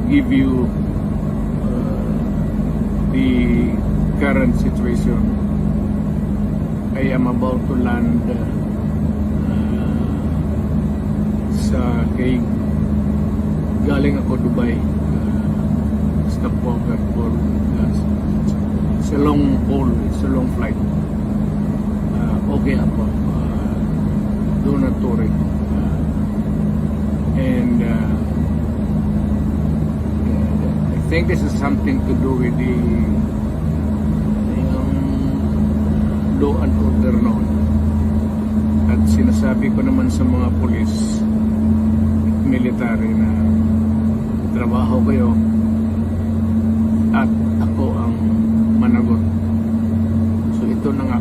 give you the current situation. I am about to land sa Hague. Galing ako Dubai. Stopover for it's a long haul, it's a long flight. Okay ako. Do not worry. And I think this is something to do with the law and order noon. At sinasabi ko naman sa mga pulis at military na trabaho kayo at ako ang managot. So ito na nga.